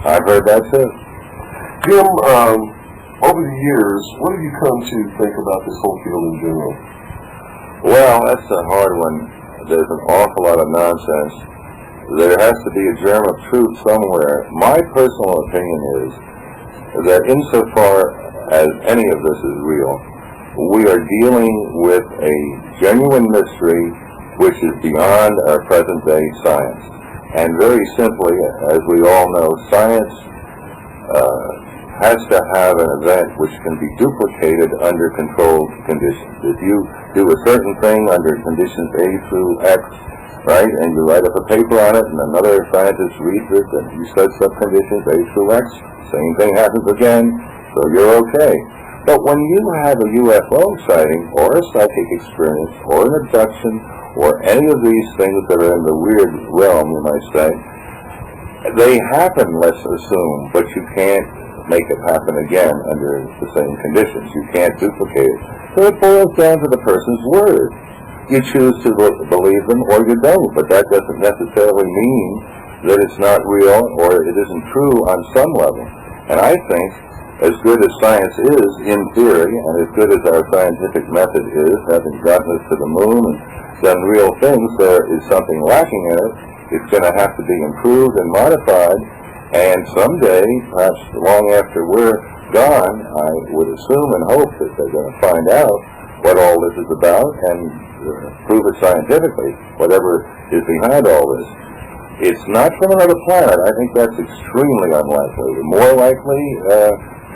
I've heard that too. Jim, over the years, what have you come to think about this whole field in general? Well, that's a hard one. There's an awful lot of nonsense. There has to be a germ of truth somewhere. My personal opinion is that insofar as any of this is real, we are dealing with a genuine mystery which is beyond our present-day science. And very simply, as we all know, science has to have an event which can be duplicated under controlled conditions. If you do a certain thing under conditions A through X, right, and you write up a paper on it, and another scientist reads it, and he sets up conditions A through X, same thing happens again, so you're okay. But when you have a UFO sighting, or a psychic experience, or an abduction, or any of these things that are in the weird realm, you might say, they happen, let's assume, but you can't make it happen again under the same conditions. You can't duplicate it. So it boils down to the person's word. You choose to believe them or you don't, but that doesn't necessarily mean that it's not real or it isn't true on some level. And I think as good as science is in theory, and as good as our scientific method is, having gotten us to the moon and done real things, there is something lacking in it. It's going to have to be improved and modified. And someday, perhaps long after we're gone, I would assume and hope that they're going to find out what all this is about and prove it scientifically, whatever is behind all this. It's not from another planet. I think that's extremely unlikely. More likely,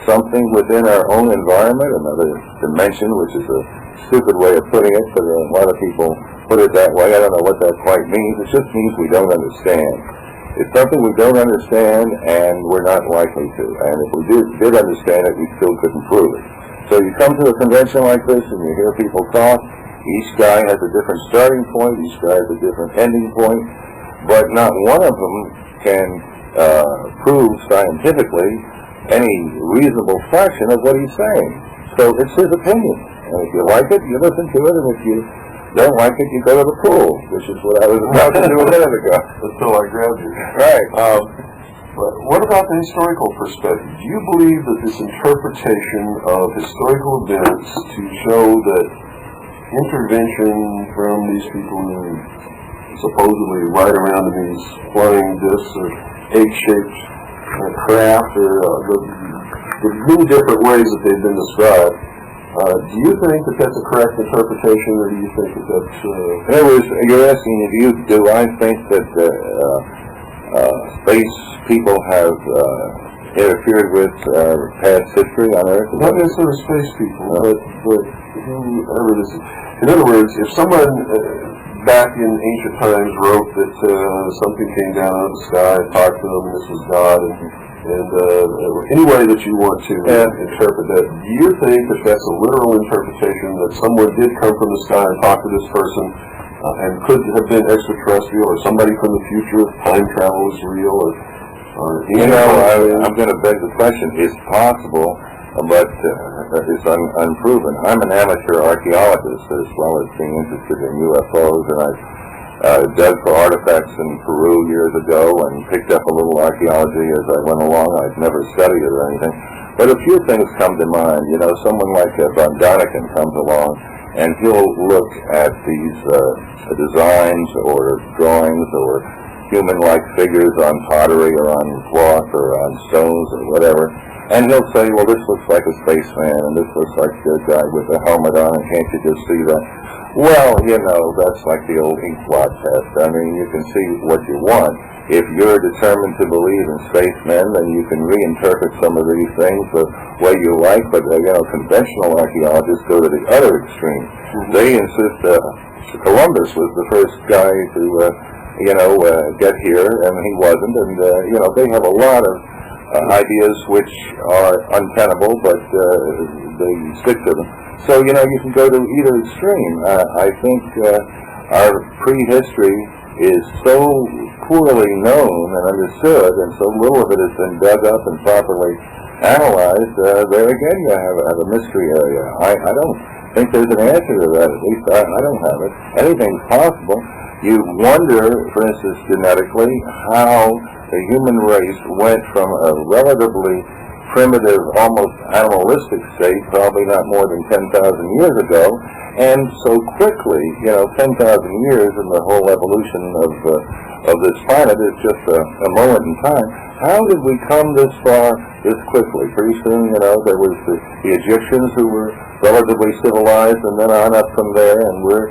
something within our own environment, another dimension, which is a stupid way of putting it, but a lot of people put it that way. I don't know what that quite means. It just means we don't understand. It's something we don't understand, and we're not likely to. And if we did understand it, we still couldn't prove it. So you come to a convention like this, and you hear people talk. Each guy has a different starting point. Each guy has a different ending point. But not one of them can prove scientifically any reasonable fraction of what he's saying. So it's his opinion. And if you like it, you listen to it, and if you don't like it, you go to the pool, which is what I was about to do a minute ago. Until I grabbed you. Right. But what about the historical perspective? Do you believe that this interpretation of historical events to show that intervention from these people who supposedly ride around in these flying discs or egg-shaped craft or the many different ways that they've been described, do you think that that's a correct interpretation, or do you think that that's... You're asking if do I think that space people have interfered with past history on Earth? Not necessarily space people, but whoever this is. In other words, if someone back in ancient times wrote that something came down out of the sky and talked to them, and this was God, and any way that you want to interpret that, do you think that that's a literal interpretation that someone did come from the sky and talk to this person and could have been extraterrestrial or somebody from the future if time travel is real? I'm going to beg the question. It's possible, but it's unproven. I'm an amateur archaeologist as well as being interested in UFOs, and I dug for artifacts in Peru years ago and picked up a little archaeology as I went along. I'd never studied it or anything. But a few things come to mind. You know, someone like Von Daniken comes along and he'll look at these designs or drawings or human-like figures on pottery or on cloth or on stones or whatever, and he'll say, well, this looks like a spaceman and this looks like a guy with a helmet on, and can't you just see that? Well, you know, that's like the old ink blot test. I mean, you can see what you want. If you're determined to believe in spacemen, then you can reinterpret some of these things the way you like, but, conventional archaeologists go to the other extreme. They insist Columbus was the first guy to, get here, and he wasn't, and, they have a lot of ideas which are untenable, but they stick to them. So, you can go to either extreme. I think our prehistory is so poorly known and understood, and so little of it has been dug up and properly analyzed. There again, you have a mystery area. I don't think there's an answer to that. At least I don't have it. Anything's possible. You wonder, for instance, genetically, how the human race went from a relatively primitive, almost animalistic state, probably not more than 10,000 years ago, and so quickly, 10,000 years in the whole evolution of this planet is just a moment in time. How did we come this far this quickly? Pretty soon, there was the Egyptians who were relatively civilized, and then on up from there, and we're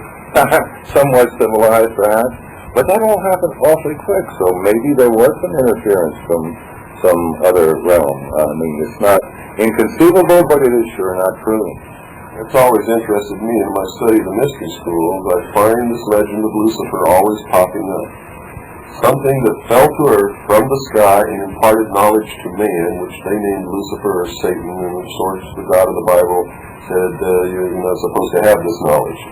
somewhat civilized, perhaps. But that all happened awfully quick, so maybe there was some interference from some other realm. I mean, it's not inconceivable, but it is sure not proven. It's always interested me in my study of the mystery schools. I find this legend of Lucifer always popping up. Something that fell to earth from the sky and imparted knowledge to man, which they named Lucifer or Satan, and of sorts the God of the Bible said, you're not supposed to have this knowledge.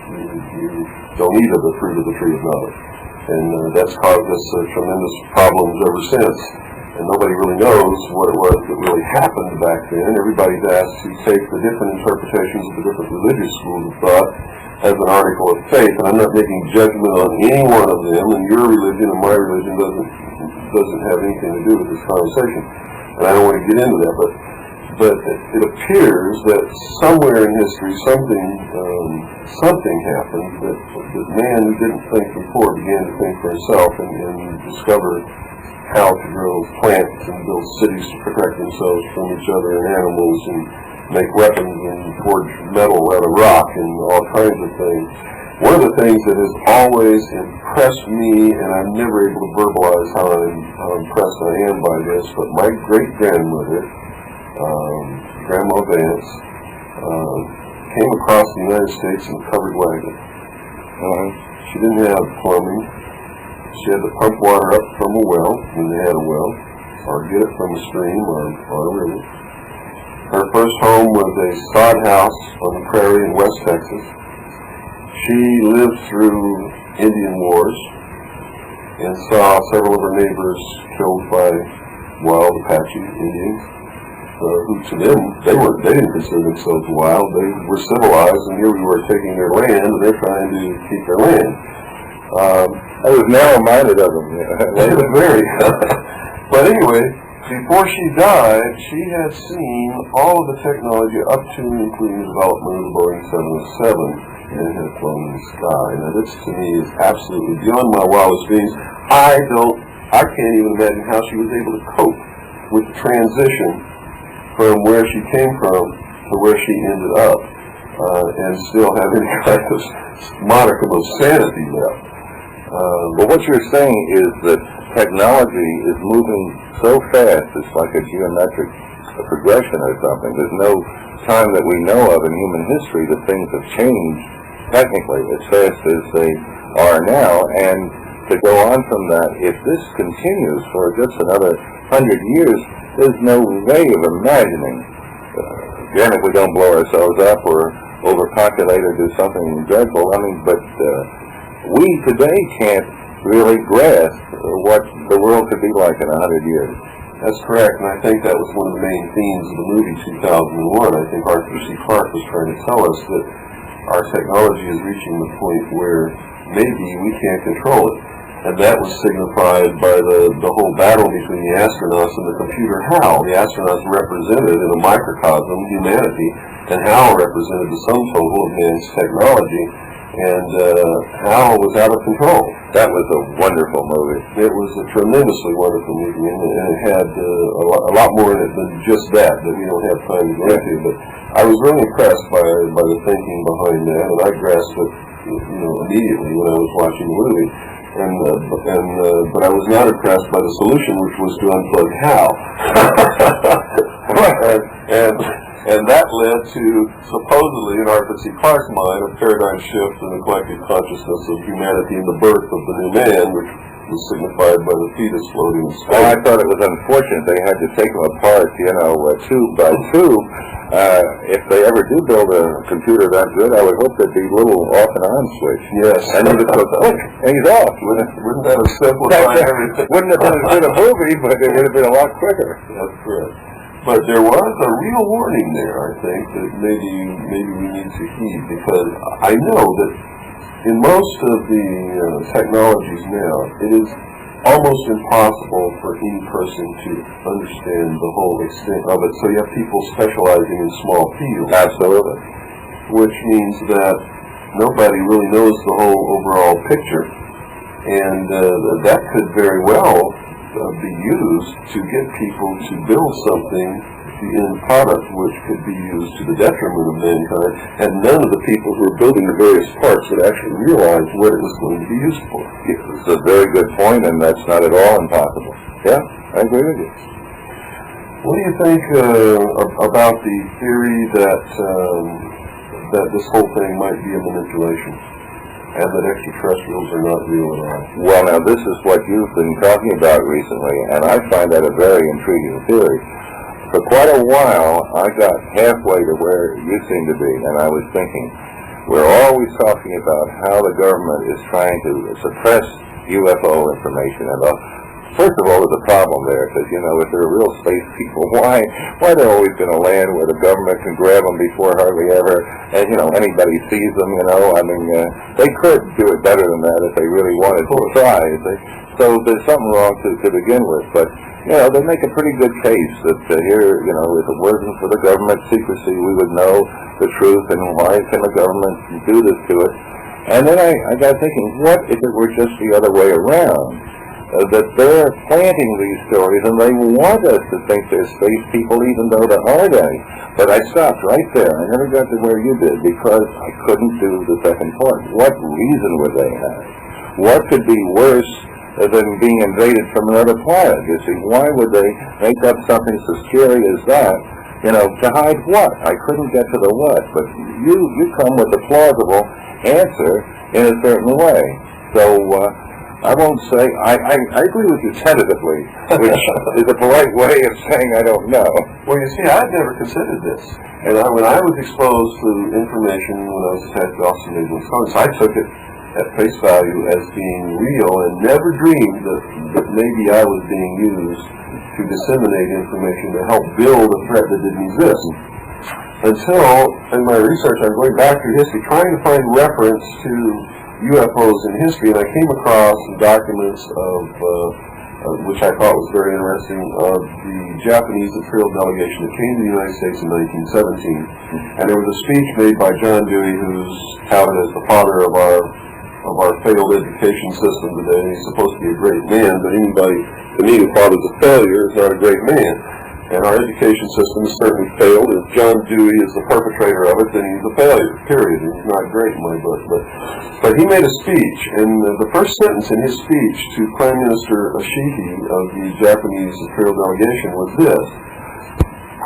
You don't eat of the fruit of the tree of knowledge. And that's caused us tremendous problems ever since. And nobody really knows what it was that really happened back then. Everybody's asked to take the different interpretations of the different religious schools of thought as an article of faith. And I'm not making judgment on any one of them, and your religion and my religion doesn't have anything to do with this conversation. And I don't want to get into that, but it appears that somewhere in history something happened that man who didn't think before began to think for himself and discovered how to grow plants and build cities to protect themselves from each other and animals and make weapons and forge metal out of rock and all kinds of things. One of the things that has always impressed me, and I'm never able to verbalize how impressed I am by this, but my great-grandmother, Grandma Vance, came across the United States in a covered wagon. She didn't have plumbing. She had to pump water up from a well, when they had a well, or get it from a stream or a river. Her first home was a sod house on the prairie in West Texas. She lived through Indian wars and saw several of her neighbors killed by wild Apache Indians, who to them, they didn't consider themselves wild. They were civilized, and here we were taking their land, and they're trying to keep their land. I was narrow-minded of them. They were very. But anyway, before she died, she had seen all of the technology up to and including the development of the Boeing 707, and it had flown in the sky. Now this to me is absolutely beyond my wildest dreams. I can't even imagine how she was able to cope with the transition from where she came from to where she ended up, and still have any kind of modicum of sanity left. But what you're saying is that technology is moving so fast, it's like a geometric progression or something. There's no time that we know of in human history that things have changed technically as fast as they are now. And to go on from that, if this continues for just another 100 years, there's no way of imagining, again, if we don't blow ourselves up or overpopulate or do something dreadful, but we today can't really grasp what the world could be like in 100 years. That's correct, and I think that was one of the main themes of the movie 2001. I think Arthur C. Clarke was trying to tell us that our technology is reaching the point where maybe we can't control it. And that was signified by the whole battle between the astronauts and the computer HAL. The astronauts represented in a microcosm humanity, and HAL represented the sum total of man's technology. And HAL was out of control. That was a wonderful movie. It was a tremendously wonderful movie, and it had a lot more in it than just that we don't have time to go into. But I was really impressed by the thinking behind that, and I grasped it, immediately when I was watching the movie. But I was not impressed by the solution, which was to unplug HAL. And that led to, supposedly, in Arthur C. Clarke's mind, a paradigm shift in the collective consciousness of humanity and the birth of the new man, which was signified by the fetus floating in space. Well, I thought it was unfortunate they had to take them apart, tube by tube. If they ever do build a computer that good, I would hope there'd be a little off and on switch. Yes. And you just go, and he's off. Wouldn't that have simplified everything? Wouldn't have been as good a movie, but it would have been a lot quicker. That's correct. But there was a real warning there, I think, that maybe we need to heed, because I know that in most of the technologies now, it is almost impossible for any person to understand the whole extent of it. So you have people specializing in small fields. Absolutely. Which means that nobody really knows the whole overall picture. And that could very well be used to get people to build something, the end product, which could be used to the detriment of mankind, and none of the people who are building the various parts would actually realize what it was going to be used for. It's a very good point, and that's not at all impossible. Yeah, I agree with you. What do you think about the theory that this whole thing might be a manipulation, and that extraterrestrials are not real at all? Well, now, this is what you've been talking about recently, and I find that a very intriguing theory. For quite a while, I got halfway to where you seem to be, and I was thinking, we're always talking about how the government is trying to suppress UFO information. And first of all, there's a problem there, because, you know, if they're real space people, why they're always going to land where the government can grab them before hardly ever, and, you know, anybody sees them, you know? I mean, they could do it better than that if they really wanted to try. So there's something wrong to begin with, but, you know, they make a pretty good case that here, you know, if it wasn't for the government secrecy, we would know the truth, and why can the government do this to us? And then I got thinking, what if it were just the other way around? That they're planting these stories, and they want us to think they're space people, even though there aren't any. But I stopped right there. I never got to where you did, because I couldn't do the second part. What reason would they have? What could be worse than being invaded from another planet? You see, why would they make up something so scary as that? You know, to hide what? I couldn't get to the what, but you come with a plausible answer in a certain way. So I won't say, I agree with you tentatively, which is a polite way of saying I don't know. Well, you see, I'd never considered this. And when I was exposed to information when I was attached to Austin Naval Intelligence, I took it at face value as being real, and never dreamed that maybe I was being used to disseminate information to help build a threat that didn't exist. Until, in my research, I'm going back through history, trying to find reference to UFOs in history, and I came across some documents which I thought was very interesting, of the Japanese Imperial delegation that came to the United States in 1917. And there was a speech made by John Dewey, who's touted as the father of our failed education system today. He's supposed to be a great man, but anybody, to me, who fathers a failure is not a great man. And our education system has certainly failed. If John Dewey is the perpetrator of it, then he's a failure, period. And he's not great in my book. But he made a speech, and the first sentence in his speech to Prime Minister Ashiki of the Japanese Imperial delegation was this,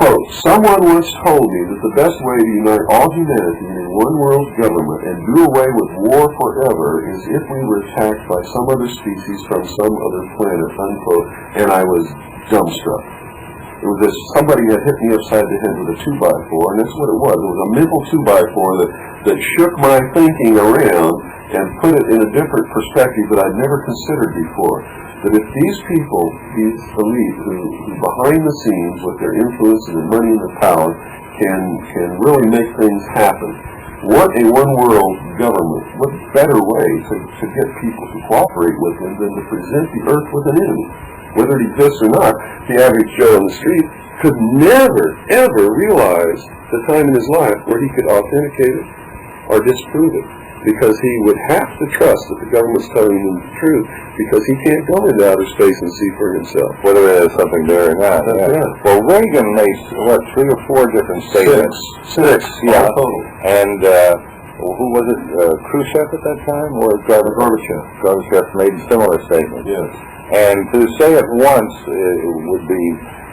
quote, "Someone once told me that the best way to unite all humanity in one world government and do away with war forever is if we were attacked by some other species from some other planet," unquote. And I was dumbstruck. It was as somebody had hit me upside the head with a 2x4, and that's what it was. It was a mental 2x4 that shook my thinking around and put it in a different perspective that I'd never considered before. That if these people, these elite, who behind the scenes with their influence and their money and their power can really make things happen, what a one-world government, what better way to get people to cooperate with them than to present the earth with an enemy? Whether it exists or not, the average Joe on the street could never, ever realize the time in his life where he could authenticate it or disprove it, because he would have to trust that the government's telling him the truth, because he can't go into outer space and see for himself. Whether there's something there or not. Yeah. Well, Reagan made, 3 or 4 different statements? Six, yeah. And who was it, Khrushchev at that time, or Gorbachev? Gorbachev made similar statements. Yes. And to say it once would be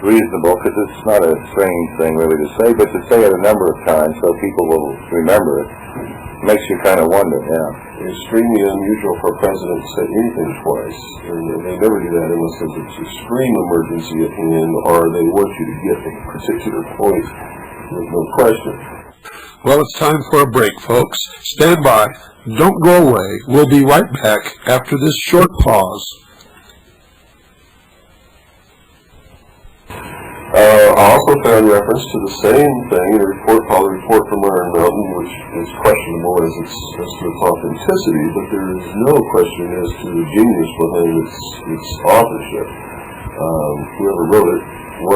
reasonable, because it's not a strange thing really to say, but to say it a number of times so people will remember it makes you kind of wonder, yeah. It's extremely unusual for a president to say anything twice, and they never do that unless there's an extreme emergency at hand, or they want you to get a particular point. There's no question. Well, it's time for a break, folks. Stand by. Don't go away. We'll be right back after this short pause. also found reference to the same thing in a report called the Report from Iron Mountain, which is questionable as to its authenticity, but there is no question as to the genius behind its authorship. Whoever wrote it was